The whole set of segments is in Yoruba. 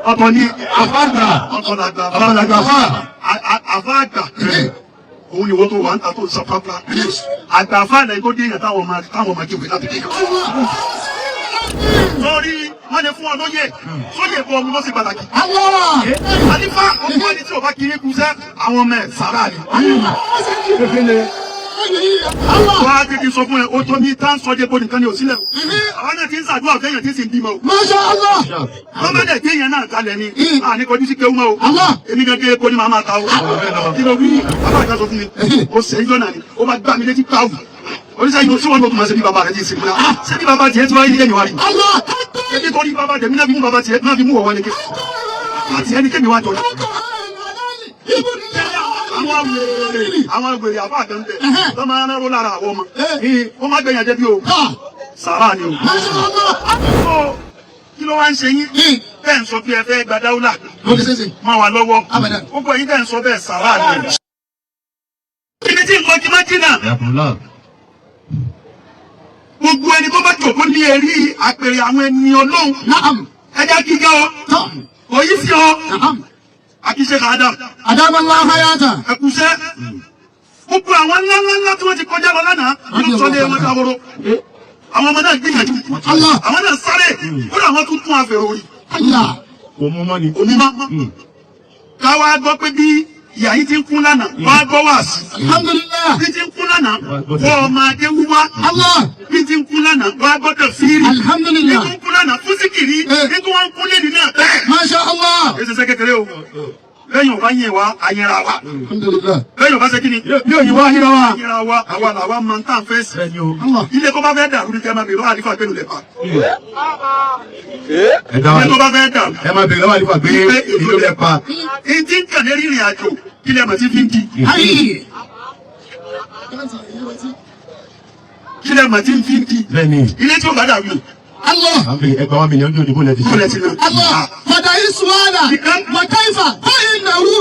ọ̀tọ̀ ni àfáàgbà ọ̀tọ̀ làgbà àfáàgbà òun ni wọ́n tó wà ń ta tó sọ pápá àgbà àfáàgbà yìí tó dé èèyàn táwọn ọmọ jòwé láti kéka. Lórí wọ́n lè fún ọ lóye sóyè bọ́ ọmọ lọ́sẹ̀ pàtàkì. Àlífà ọmọ ẹni tí ò bá kiri kú sẹ́ àwọn ọmọ ẹ̀ sàrà ni. Wọ́n á tètè sọ fún ẹ, o tó ní tá ń sọ jẹ́ bó nìkan ni ò sílẹ̀. Àwọn náà ti ń ṣàdúrà fẹ́yàn tí sì ń bímọ. Masha Allah. Wọ́n bá dẹ̀ gbé yẹn náà kalẹ̀ ni. Àní kọjú sí kéwú mọ́ o. Èmi gẹ́gẹ́ kó ní màá máa ta o. Kí ló wí? Bàbá àgbà sọ fún mi. O sẹ́yìn jọ́nà ni. O bá gbá mi létí pàwù. Oníṣẹ́ yìí tí wọ́n lọ́kùnrin ṣe bí bàbá rẹ̀ ti sìn múná. Ṣé bí bàbá tiẹ̀ tí wọ́n yé ẹ̀yìn wa rí? Ẹbí tó ní bàbá tẹ̀mí náà fi mú bàbá tiẹ̀ náà fi mú ọ̀wọ́ ni ké. Àti ẹni kémi wá jọ ní. Àwọn àgbèrè àbá àgbẹ̀ǹdẹ̀ tó máa ń ró lára àwọn ọmọ. Wọ́n máa gbẹ̀yàn jẹ́ bí o. Sàrà ni o. Kí ló wá ń ṣe yín? Bẹ́ẹ̀ ń sọ pé ẹ fẹ́ gba dáúlà. Máa wà lọ́wọ́. Gbogbo ẹ̀yin bẹ́ẹ̀ ń sọ bẹ́ẹ̀ sàrà ni o. Ibi tí nǹkan ti máa jìnnà. Gbogbo ẹni tó bá jòkó ní ẹ̀rí àpèrè àwọn ẹni Ọlọ́run. Ẹja kíkẹ́ ọ. Òyí sí ọ. Akíṣe Adam. Adamallah hayata. Ẹkùṣẹ́. Gbogbo àwọn ńláńlá tí wọ́n ti kọjá lọ lánàá. Wọ́n sọ lé wọn dáwọ́rọ́. Àwọn ọmọ náà gbìyànjú. Àwọn náà sáré. Ó rà wọ́n tún tún àfẹ́rẹ́ orí. Òmùmọ́ ni. Òmùmọ́. Káwá gbọ́ pé bí ìyá yìí ti ń kún lánàá, wọ́n á gbọ́ wá sí. Alhamdulillah. Bí ti ń kún lánàá, wọ́n máa dé wúwá. Bí ti ń kún lánàá, wọ́n á gbọ́dọ̀ fírì. Alhamdulillah. Bí ti ń kún lánàá, fún síkìrì, bí tí wọ́n ń kún lédi náà bẹ́ẹ̀. Masha Allah. Èsì sẹ́ kékeré o. Lẹ́yìn ọba yẹn wa, àyẹ̀ra wa. Alhamdulillah. Lẹ́yìn ọba ṣe kí ni? Yóò yí wá yíra wa. Àyẹ̀ra wa, àwa làwa máa ń tàn fẹ́ sí. Ilé tó bá fẹ́ dàrú ní kẹ́mà bèrè àdìfà gbẹ́nu lẹ̀ pa. Ilé tó bá fẹ́ dàrú. Ẹ máa bèrè lọ́wọ́ àdìfà gbé ìlú lẹ̀ pa. Ìdí ń kàn lérí ìrìn àjò, kí lẹ́mọ̀ tí fi ń di. Kí lẹ́mọ̀ tí fi ń di. Bẹ́ẹ̀ni. Ilé tí ó bá dàrú. Allah. Ẹgbẹ́ 1 million ní òdìbò lẹ́ti. Allah. Fada isuala. Wa kaifa. Fa innahu.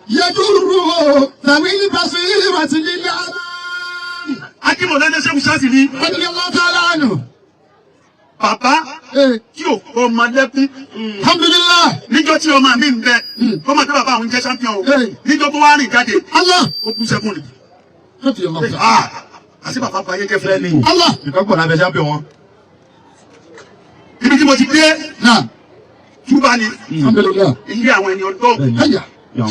Yadurru. Tawil basirati lil alam. Akímọ̀ lẹ́dẹ́ ṣe Mùsáàsì ní. Radiyallahu ta'ala anhu. Bàbá tí ò kọ́ ọmọ lẹ́kún. Alhamdulillah. Níjọ́ tí ọmọ mi ń bẹ, kọ́mọ̀ tí bàbá àwọn jẹ́ champion o. Níjọ́ tó wá rìn jáde. Allah. Ó kú sẹ́kùn ni. Radiyallahu ta'ala. Àti bàbá pa ayé jẹ́ fẹ́ ni. Allah. Ìkọ́pọ̀ lábẹ́ champion wọn. Ibi tí mo ti dé. Náà. Túbá ni. Alhamdulillah. Ilé àwọn ẹni ọdọ́. Hayya.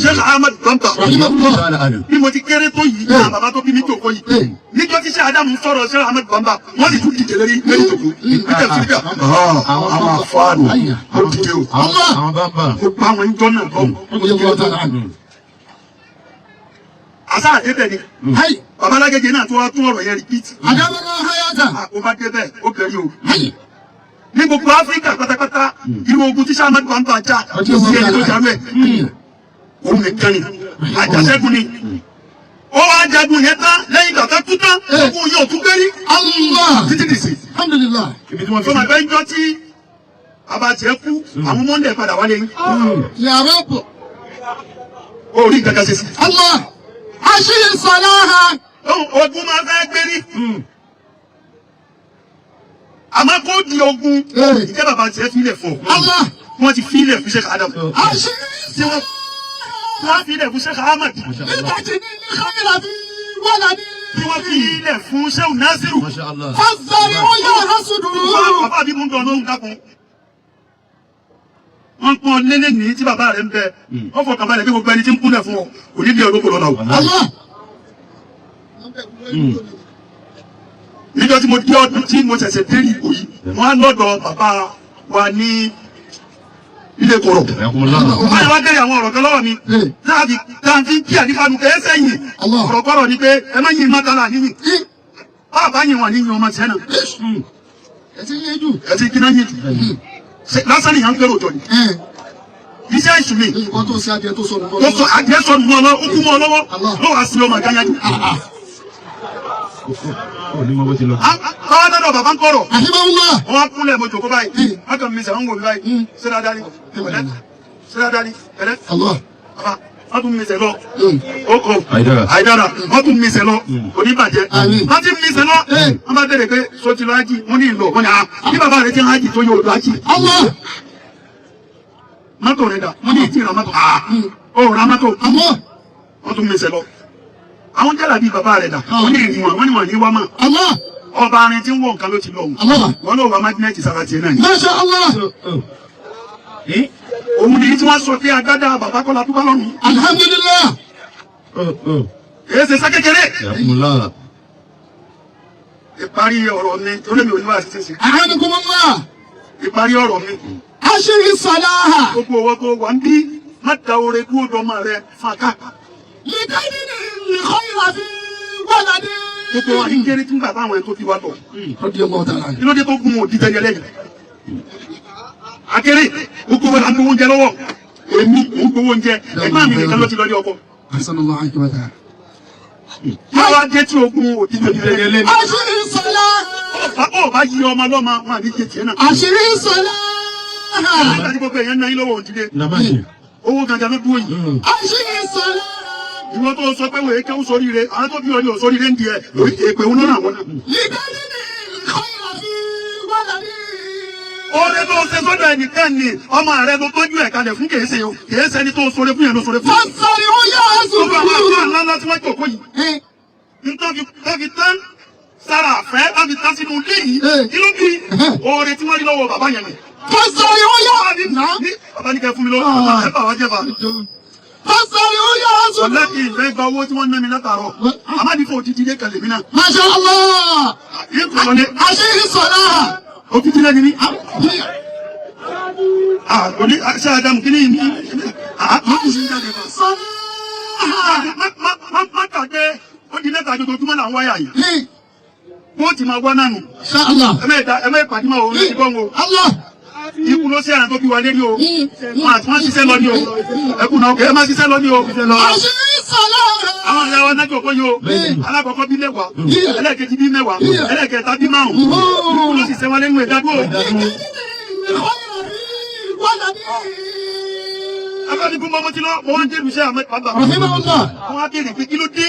Sheikh Ahmad Bamba. Rahimahullah. Bí mo ti kéré tó yìí, náà bàbá tó bí mi jòkó yìí. Níjọ́ tí Sheikh Adamu sọ̀rọ̀ Sheikh Ahmad Bamba, wọ́n sì tún dìde lérí jòkó. Níjọ́ tí bíà. Àwọn afáàlù. Ó dìde o. Àwọn bàbá. Ó pa àwọn ìjọ náà bọ̀. Radiyallahu ta'ala anhu. Àṣà àdébẹ̀ ni. Hayya. Bàbá Lágége náà tó wá tún ọ̀rọ̀ yẹn rìpíìtì. Adamallah hayata. Ó bá débẹ̀, ó bẹ̀rẹ̀ o. Hayya. Ní gbogbo Áfíríkà pátápátá, irú ogun tí Sheikh Ahmad Bamba jà, kò sí ẹni tó jarú ẹ̀. Òun nìkan ni, àjàṣẹ́gun ni. Ó wá jagun yẹn tán lẹ́yìn ìgbà tó tún tán, ogun yóò tún gbérí. Allah. Títí dìsì. Alhamdulillah. Ibi tí wọ́n fi. Tó máa bẹ́ ń jọ tí bàbá tiẹ̀ kú, àwọn mọ́ndẹ̀ padà wálé yín. Ya Rabb. Ó rí nǹkan kan ṣe sí. Allah. Ashir salaha. Ogun máa fẹ́ gbérí. Àmọ́ kó di ogun, ìjẹ́ bàbá tiẹ̀ fílẹ̀ fún ọ. Allah. Wọ́n ti fílẹ̀ fún Sheikh Adam. Ashir. Tí wọ́n fílẹ̀ fún Sheikh Ahmad. Nígbàtí ní kámẹ́rà bí wọ́n ní. Tí wọ́n fílẹ̀ fún Sheikh Nasiru. Fásitì ó yọ hásùdù. Bàbá bí mú ń dán lóhùn dákun. Wọ́n pọ́n lélẹ̀ ní tí bàbá rẹ̀ ń bẹ. Wọ́n fọkàn balẹ̀ bí gbogbo ẹni tí ń kúnlẹ̀ fún ọ. Kò ní bí ọdún kò lọ́la o. Allah. Níjọ́ tí mo dé ọdún tí mo ṣẹ̀ṣẹ̀ dé ìbò yìí, wọ́n á lọ́dọ̀ bàbá wa ní ilé kọ̀rọ̀. Báyọ̀ wá bẹ̀rẹ̀ àwọn ọ̀rọ̀ kan lọ́wọ́ mi. Táàfi kí àdífàánù kẹ́ ẹ́ sẹ́yìn. Ọ̀rọ̀kọ́rọ̀ ni pé ẹ má yin mọ́tàlá níyìn. Báàbá yìn wà níyìn ọmọ tiẹ̀ náà. Ẹ ti yé jù. Ẹ ti kíná yìn jù. Lásán nìyàn ń gbèrò jọ ni. Iṣẹ́ ìṣù mi. Wọ́n tó ṣe adìẹ tó sọnù Ó sọ adìẹ sọnù mọ́ ọ lọ, ó kú mọ́ ọ lọ́wọ́. Ló wàá sí ọmọ ìdáyájú. Báwa dọ́dọ̀ bàbá ń kọ̀rọ̀. Rahimahullah. Wọ́n á kúnlẹ̀ mo jòkó báyìí. Wọ́n kàn mi sẹ̀ wọ́n wò mí báyìí. Ṣé dáadáa ni? Ṣé dáadáa ni? Ẹ̀lẹ́. Allah. Bàbá, wọ́n tún mi sẹ̀ lọ. Oko. Àìdára. Wọ́n tún mi sẹ̀ lọ. Kò ní bàjẹ́. Wọ́n ti mi sẹ̀ lọ. Wọ́n bá bẹ̀rẹ̀ pé so ti lọ ájì. Wọ́n ní ìlọ. Wọ́n ní à. Bí bàbá rẹ̀ ti ń ájì tó yóò lọ ájì. Allah. mọ́tò rẹ̀ dà wọ́n ní ìtì ìrà mọ́tò ó ra mọ́tò wọ́n tún mẹsẹ̀ lọ àwọn jẹ́lá bíi bàbá rẹ̀ dà wọ́n ní ìrìn wọn ní wọn ní wá mọ́ ọba arin tí ń wọ nǹkan ló ti lọ wọn ló wà mágínẹ́ẹ̀tì sára tiẹ̀ náà ni. Masha Allah. òun ni tí wọ́n sọ pé agbádá bàbá kọ́lá tó bá lọ́rùn. Alhamdulillah. èyí ṣe sákékeré. ìparí ọ̀rọ̀ mi torí mi ò ní wá sí ṣe. A'anakumullah. ìparí ọ̀rọ̀ mi. Ashiri salaha. gbogbo owó tó wà ń bí má da oore dúró dọ́mọ rẹ fún aká. Likadini khayra fi waladi. gbogbo wa ní kéré tí ń gbà táwọn ẹ̀ tó ti wá tọ̀. Radiyallahu ta'ala. kí ló dé tó gun òdì tẹ́lẹ̀ lẹ́yìn. akéré gbogbo wa la gbowó oúnjẹ lọ́wọ́ èmi ò ń gbowó oúnjẹ ẹ̀gbọ́n mi nìkan ló ti lọ ní ọkọ. Ahsanallahu alayhi wa ta'ala. máa wá jẹ́ tí ogun òdì tẹ́lẹ̀ lẹ́yìn. Ashiri salaha. ó bá yí ọmọ lọ́mọ wọn àbí jẹ tiẹ̀ náà. Ashiri salaha. láti gbogbo èèyàn náà yín lọ́wọ́ òdìdé owó gangan ló dúró yìí. Ashiri salaha. ìwọ tó sọ pé wòye kẹ́hún sórí rẹ àwọn tó bí ọ ní ò sórí rẹ ń di ẹ èpè òun náà wọn náà. Likadini khayra fi waladi. oore tó ṣe sọ́dọ̀ ẹnìkan ni ọmọ rẹ ló tọ́jú ẹ̀ kalẹ̀ fún kèése o kèése ni tó sọ̀rọ̀ fún yẹn ló sọ̀rọ̀ fún. Fasari o ya gbogbo àwọn azuru. àgbà ńlá tí wọ́n jòkó yìí nítorí tán sára àfẹ́ láti tán sínú ilé yìí kí ló bí oore tí wọ́n rí lọ́wọ́ bàbá yẹn ni. Fasari o ya. bàbá ní kẹ́ fún mi lọ́wọ́ ẹ bà wá jẹ́ bá. Fasari o ya azuru. ọ̀lẹ́ kì í fẹ́ gba owó tí wọ́n ná mi látàárọ̀ àmàdìfọ̀ òtítì dé kẹlẹ̀ mi náà. Masha Allah. Ashiri salaha. òtítì lẹ́ni ní. òní ṣé Ádámù kí ni ìní má kàgbé ó di mẹ́ta jojoojúmọ́ là ń wáyà yìí wọ́n ti máa wá nánu ẹ̀mẹ́ ìpàdímọ̀ òun ní ìbọn o ikú ló sí àrùn tó bí wa lérí o wọn àti wọn ṣiṣẹ́ lọ ní o ẹkùn náà ẹ má ṣiṣẹ́ lọ ní o àwọn ìyá wa nájọ kọ́ yìí o alákọ̀ọ́kọ́ bí mẹ́wàá ẹlẹ́ẹ̀kejì bí mẹ́wàá ẹlẹ́ẹ̀kẹta bí márùn-ún ikú ló sì ṣẹ́ wọn lẹ́nu ìdádúró. Akọ́ni kún mọ́mọ́ tí lọ, mo wá ń jẹ́ ìrúṣẹ́ àmọ́ ìpàdà. Wọ́n á bèèrè pé kí ló dé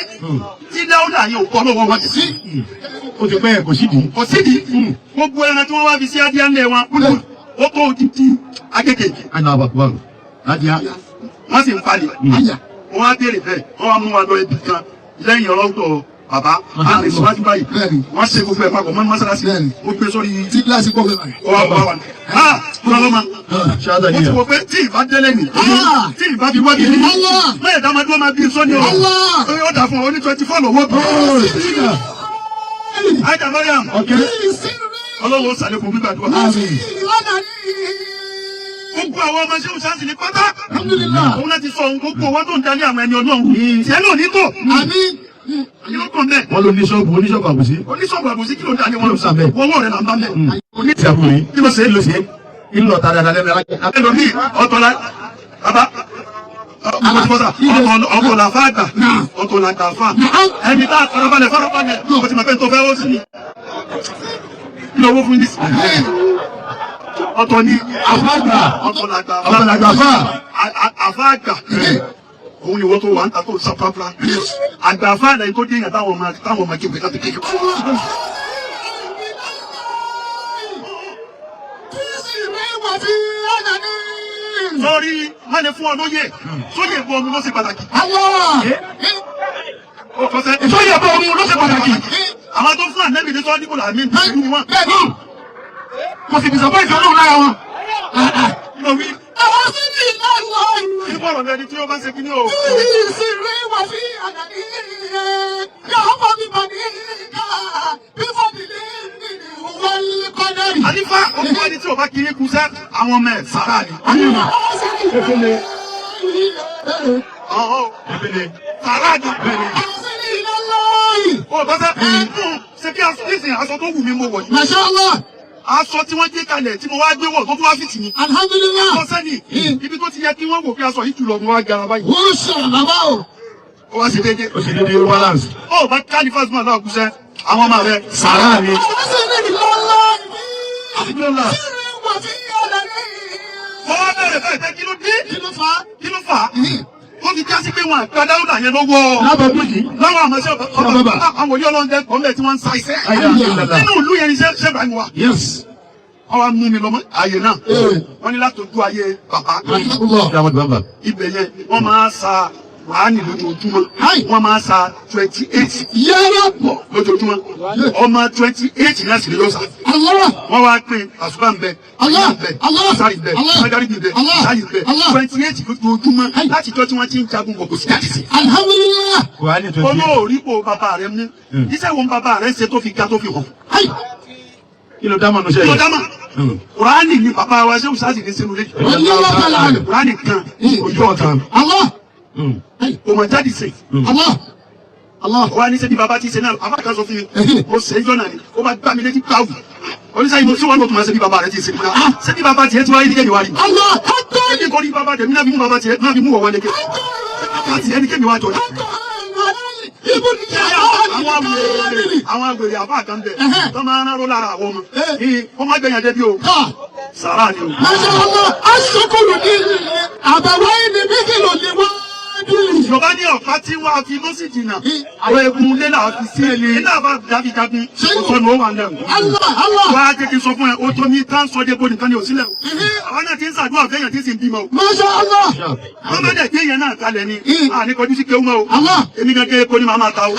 tí Dáúdà yóò kọ́ lọ́wọ́ wọn sí. Ó ti pẹ́ kò sídìí. Kò sídìí. Gbogbo ẹran tí wọ́n wá fi sí adíá ńlẹ̀ wọn, ó tó òtítì agége. Àná àbàkùbà adìyá. Wọ́n sì ń palẹ̀. Wọ́n á bèèrè bẹ́ẹ̀, wọ́n wá mú wa lọ ibi kan lẹ́yìn ọlọ́tọ̀ bàbá. A lè síwájú báyìí. Wọ́n ṣe gbogbo ẹ̀ papọ̀ mọ́ mọ́sálásí. Mo gbé sórí tí kíláàsì kọ́ fẹ́ báyìí. Mo ti wò pé tí ìbá délé ni, tí ìbá fi wá gidi, bẹ́ẹ̀ dá máa dúró máa bí sọ́ni o. Ó dà fún ọ ní 24 lọ́wọ́ bí. Aja Mariam, ọlọ́wọ́ sàlékún gbígbàdúrà. Gbogbo àwọn ọmọ ṣéwù sáǹsì ní pátá. Òun láti sọ ohun gbogbo owó tó ń dalé àwọn ẹni ọlọ́run. Ìṣẹ́ náà ní tò. Kí ló kàn bẹ́ẹ̀? Wọ́n ló ní ṣọ́ọ̀bù oníṣọ́ọ̀bù àbùsí. Oníṣọ́ọ̀bù àbùsí kí ló dání wọn? Owó rẹ̀ là ń bá mẹ́. Oníṣàkùnrin kí ló ṣe é ló ṣe é? Inú ọ̀tá dáadáa lẹ́nu ẹ̀rọ. Ẹlòmíì ọ̀tọ̀ la bàbá ọ̀tọ̀ la fáàgbà ọ̀tọ̀ la gbà fà. Ẹni tá a farabalẹ̀ o ti máa fẹ́ tó fẹ́ ó sì ní. Kí ló wó fún yìí? Ọ̀tọ̀ ni àfáàgbà ọ̀tọ̀ la gbà fà. Àfáàgbà òun ni wọ́n tó wà ń ta tó sápápá. Àgbà fáàgbà yìí tó dé yàn táwọn ọmọ kéwì láti kéwì. Sọ́rí, má lè fún ọ lóye, sóyè bọ́ ọmọ ló ṣe pàtàkì. Sóyè bọ́ ọmọ ló ṣe pàtàkì. Àwọn tó fún ànẹ́bì ní sọ́ọ́dí kò láàmì ní wọn. Kò sì bìsọ̀ bọ́ ìfẹ́ ọlọ́run lára wọn. Àwọn sí ní ìlànà ìbọ̀rọ̀ lẹni tí ó bá ṣe kí ní o. ìsìnrí wà sí àdàní yóò bọ́ mi bọ̀ ní ìka bí fọ́bìlì wọ́n kọ́dẹ̀rì. Àlífà òkú ẹni tí ò bá kiri kú sẹ́ àwọn ọmọ ẹ̀ sára ni. Sára ni. Ó bá sẹ́ ṣe kí aṣọ tó wù mí mo wọ̀ yìí. Masha Allah. Aṣọ tí wọ́n gbé kalẹ̀ tí mo wá gbé wọ̀ tó tún wá fìtì ni. Alhamdulillah. Aṣọ sẹ́ni ibi tó ti yẹ kí wọ́n wò pé aṣọ yìí jùlọ mo wá gara báyìí. Wọ́n sọ bàbá o. Ó wá sí déédéé. Ó sì dédé balance. Ó bá káàdì fásitì náà kúṣẹ́ àwọn ọmọ rẹ̀ Sàrà ni. Àwọn sí ní ìlànà ìsìnrí wà sí àdàní. Mo wá bẹ̀rẹ̀ bẹ́ẹ̀ pé kí ló dé? Kí ló fà á? Kí ló fà á? Ó fi já sí pé wọn àgbà Dáúdà yẹn lọ́wọ́. Lábọ̀ bíkì. Láwọn àmọ́ àwọn òye ọlọ́run jẹ́ kọ́ńbẹ̀ tí wọ́n ń sa iṣẹ́. Nínú ìlú yẹn ni ṣẹ́ bá ń wà. Yes. wá mú mi lọ́mọ àyè náà wọ́n ní látọjú ayé bàbá ibẹ̀ yẹn wọ́n máa sa wàhánì lójoojúmọ́ wọ́n máa sa 28 yẹ́rẹ́ pọ̀ lójoojúmọ́ ọmọ 28 náà sì lè yọ sá wọ́n wá pín àṣùbà ń bẹ sáré bẹ magari bẹ sáyé bẹ 28 lójoojúmọ́ láti jọ́ tí wọ́n ti ń jagun kò sí jáde sí. alhamdulilayi. olóòrípò bàbá rẹ ní iṣẹ́ wo bàbá rẹ ṣe tó fi ga tó fi hàn. kí ló dámọ̀ lọ́sẹ̀ kí ló dámọ̀ kùránì ni bàbá wa ṣé òṣàṣì ní sínú lé kùránì kan ojú ọ̀tàn kò mọ̀ jáde sí. wa ní sẹ́ni bàbá ti ṣe náà bàbá kan sọ fún mi mo ṣe é jọ́nà ni ó bá gbá mi létí káwù oníṣẹ́ ìmọ̀ sí wọn ló tún máa ṣe bí bàbá rẹ ti ṣe múra ṣé bí bàbá tiẹ̀ ti wáyé ní kéde wá rí. ẹni kò rí bàbá tẹ̀ mí náà fi mú bàbá tiẹ̀ náà fi mú wọ̀ wọlé ké bàbá tiẹ̀ ní kéde wá jọ àwọn agbèrè àbá kan bẹ tó máa ń rán lára àwọn ọmọ ó má gbẹ̀yàn débi o sàrà ni o. Mashallah asukuru ni àbẹ̀wò ni bíkìlò ni wọ́n. Yorùbá ní ọ̀pá tí wọ́n fi ló sì jìnnà àwọn egun lé náà fi sí ẹni nígbà bá dábì jagun òsònù ó wà ń lẹ́nu. wọ́n á jẹ́ kí n sọ fún ẹ o tó ní táǹsọ̀dé bó nìkan ní òsílẹ̀ o. àwọn náà ti ń ṣàdúrà fẹ́yàn tí sì ń bímọ o. Mashallah. wọ́n bá dẹ̀ gbé yẹn náà kalẹ̀ ni àní kọjú sí kéwú mọ́ o. èmi gan kéré kó ní màá máa ta o.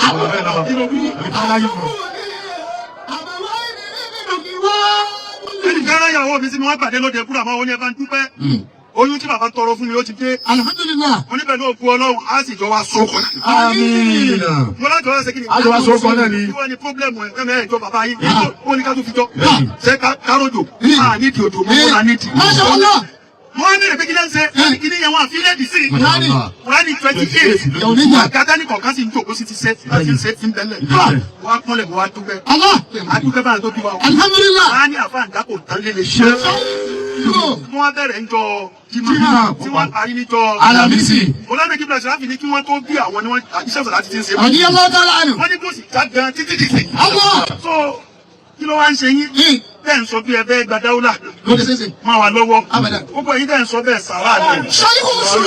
ẹnìkan ráyàwó mi sí mi wọ́n pàdé lóde kúrò àmọ́ wọn ní ẹ bá ń dúpẹ́ oyún tí bàbá tọrọ fún mi ó ti dé. Alhamdulillah. mo ní pẹ̀lú òkú ọlọ́run á sì jọ wá sókò náà. àmín. mo lájọ wá sẹ́kìnì. àjọ wá sókò náà ni. kí wọ́n ní pọ́blẹ́mù ẹ̀ kẹ́mẹ́ ẹ̀jọ bàbá yín ó ní ká tó fi jọ. ṣé kárọ̀jò nídìí òjò mọ́ wọn nídìí. Mashallah. mo ní ẹ̀rẹ́ pé kí lẹ́ ń ṣe kíní yẹn wọn àfilẹ́ẹ̀dì sí. wọ́n ní 28. àgàtà ní kọ̀ọ̀kan sì ń jòkó sí ti ṣe láti ṣe ti ń bẹ́lẹ̀. wọ́n á kúnlẹ̀ wọ́n á dúpẹ́. adúpẹ́ bá tó bí wa. Alhamdulillah. wọ́n á ní àfa àǹdàkò tán lé lè ṣe. wọ́n bẹ̀rẹ̀ ń jọ jimá tí wọ́n parí níjọ Alámísì. olóògbé kí bíláṣẹ láfi ní kí wọ́n tó bí àwọn ni wọ́n àjíṣẹ́ láti ti ń ṣe. Àdìyẹ lọ́tà lánàá. wọ́n ní kó sì já gan títí títí. Allah. so kí ló wá ń ṣe yín. bẹ́ẹ̀ ń sọ bí ẹ bẹ́ẹ̀ gba dáúlà. Lóde sẹ́sẹ̀. máa wà lọ́wọ́. Abẹ́dà. gbogbo ẹ̀yin bẹ́ẹ̀ ń sọ bẹ́ẹ̀ sàrà ni. Ṣáyé kò sùn.